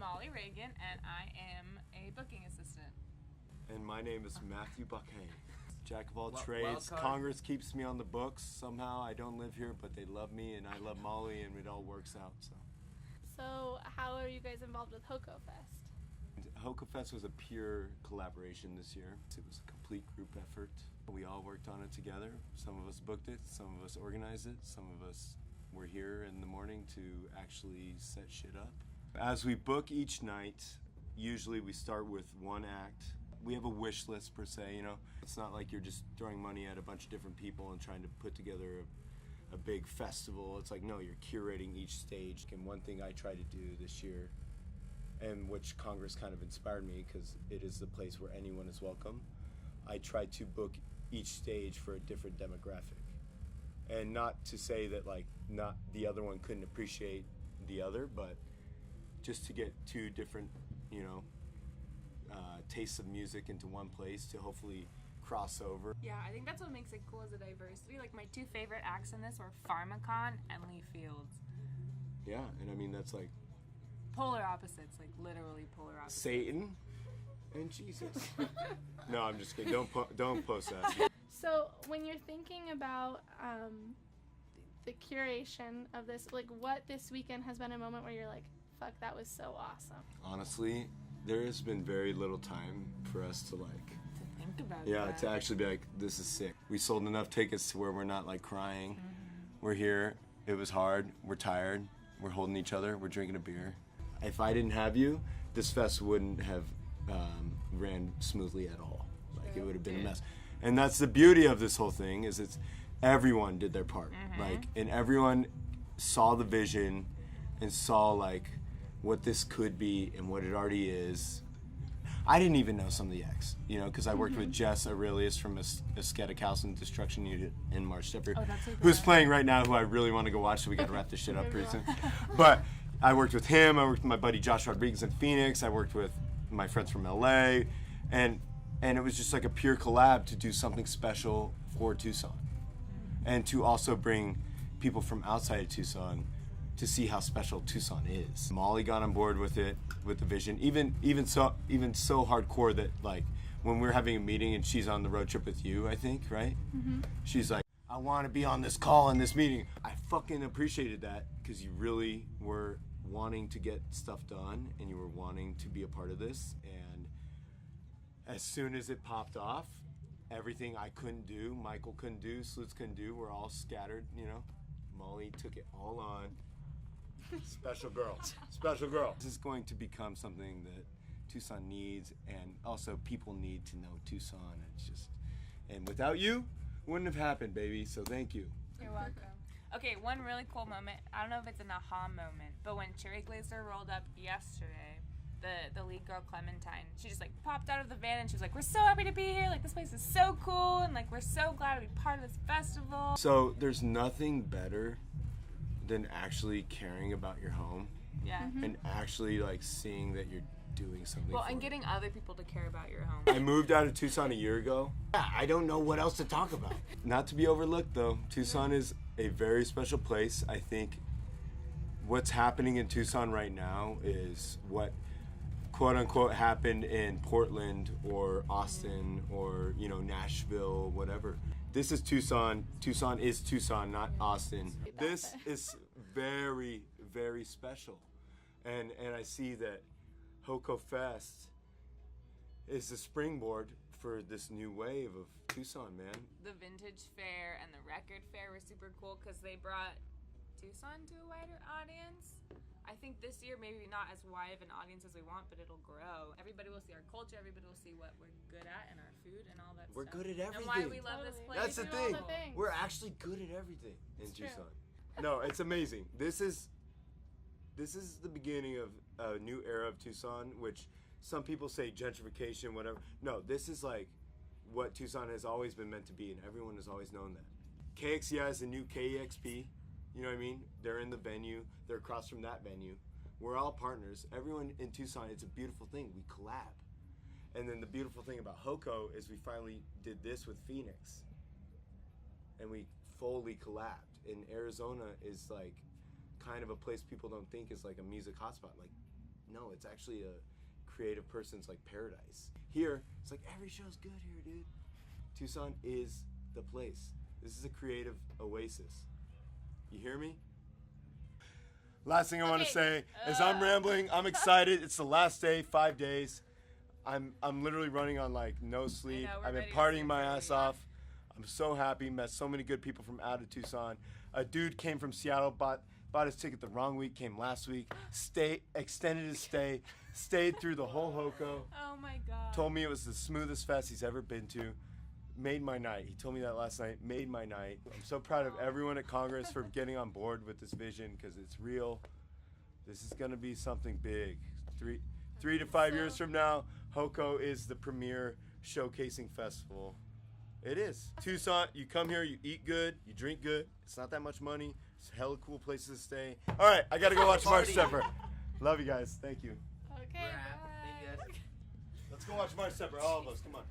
Molly Ragan, and I am a booking assistant. And my name is Matthew Baquet. Jack of all trades. Congress keeps me on the books. Somehow I don't live here, but they love me, and I love Molly, and it all works out. So how are you guys involved with HOCO Fest? HOCO Fest was a pure collaboration this year. It was a complete group effort. We all worked on it together. Some of us booked it, some of us organized it, some of us were here in the morning to actually set shit up. As we book each night, usually we start with one act. We have a wish list per se, you know. It's not like you're just throwing money at a bunch of different people and trying to put together a big festival. It's like, no, you're curating each stage. And one thing I try to do this year, and which Congress kind of inspired me because it is the place where anyone is welcome, I try to book each stage for a different demographic. And not to say that like not the other one couldn't appreciate the other, but just to get two different, you know, tastes of music into one place to hopefully cross over. Yeah, I think that's what makes it cool is the diversity. Like my two favorite acts in this were Pharmacon and Lee Fields. Yeah, and I mean that's like polar opposites, like literally polar opposites. Satan and Jesus. No, I'm just kidding. Don't post that. So when you're thinking about the curation of this, like what this weekend has been a moment where you're like, fuck, that was so awesome? Honestly, there has been very little time for us to like think about to actually be like, this is sick. We sold enough tickets to where we're not like crying. Mm-hmm. We're here. It was hard. We're tired. We're holding each other. We're drinking a beer. If I didn't have you, this fest wouldn't have ran smoothly at all. Like it would have been a mess. And that's the beauty of this whole thing is it's everyone did their part. Mm-hmm. Like, and everyone saw the vision and saw like what this could be and what it already is. I didn't even know some of the acts, you know, because I worked with Jess Aurelius from Ascetic House and Destruction Unit in March Stepper, who's playing right now, who I really want to go watch, so we got to wrap this shit up pretty soon. But I worked with him, I worked with my buddy Josh Rodriguez in Phoenix, I worked with my friends from LA, and it was just like a pure collab to do something special for Tucson. And to also bring people from outside of Tucson to see how special Tucson is. Molly got on board with it, with the vision, even so hardcore that like when we're having a meeting and she's on the road trip with you, I think, right? Mm-hmm. She's like, I want to be on this call in this meeting. I fucking appreciated that because you really were wanting to get stuff done and you were wanting to be a part of this. And as soon as it popped off, everything I couldn't do, Michael couldn't do, Slutz couldn't do, we're all scattered, you know. Molly took it all on. Special girl. Special girl. This is going to become something that Tucson needs, and also people need to know Tucson. It's just, and without you, it wouldn't have happened, baby. So thank you. You're welcome. Okay, one really cool moment. I don't know if it's an aha moment, but when Cherry Glazer rolled up yesterday, the lead girl Clementine, she just like popped out of the van and she was like, "We're so happy to be here. Like this place is so cool, and like we're so glad to be part of this festival." So there's nothing better than actually caring about your home. Yeah. Mm-hmm. And actually like seeing that you're doing something. Well, and getting other people to care about your home. I moved out of Tucson a year ago. Yeah, I don't know what else to talk about. Not to be overlooked though, Tucson is a very special place. I think what's happening in Tucson right now is what quote unquote happened in Portland or Austin or, you know, Nashville, whatever. This is Tucson. Tucson is Tucson, not Austin. This is very, very special. And I see that HOCO Fest is the springboard for this new wave of Tucson, man. The vintage fair and the record fair were super cool because they brought Tucson to a wider audience. I think this year maybe not as wide of an audience as we want, but it'll grow. Everybody will see our culture, everybody will see what we're good at and our food and all that We're stuff. good at everything. And why we love this place. That's the thing. We're actually good at everything in Tucson. No, it's amazing. This is the beginning of a new era of Tucson, which some people say gentrification, whatever. No, this is like what Tucson has always been meant to be, and everyone has always known that. KXCI is the new KEXP. You know what I mean? They're in the venue. They're across from that venue. We're all partners. Everyone in Tucson, it's a beautiful thing. We collab. And then the beautiful thing about HOCO is we finally did this with Phoenix. And we fully collabed. And Arizona is like kind of a place people don't think is like a music hotspot. Like No, it's actually a creative person's like paradise. Here, it's like every show's good here, dude. Tucson is the place. This is a creative oasis. You hear me? Last thing I want to say is I'm rambling. I'm excited. It's the last day, 5 days. I'm literally running on like no sleep. I've been partying my ass off. I'm so happy. Met so many good people from out of Tucson. A dude came from Seattle, bought his ticket the wrong week, came last week, extended his stay, stayed through the whole HOCO. Oh my God. Told me it was the smoothest fest he's ever been to. Made my night. He told me that last night. Made my night. I'm so proud of everyone at Congress for getting on board with this vision because it's real. This is going to be something big. Three to 5 years from now, HOCO is the premier showcasing festival. It is. Tucson, you come here, you eat good, you drink good. It's not that much money. It's hella cool places to stay. All right, I got to go watch March Stepper. Love you guys. Thank you. Okay. Thank you guys. Let's go watch March Stepper, all of us. Come on.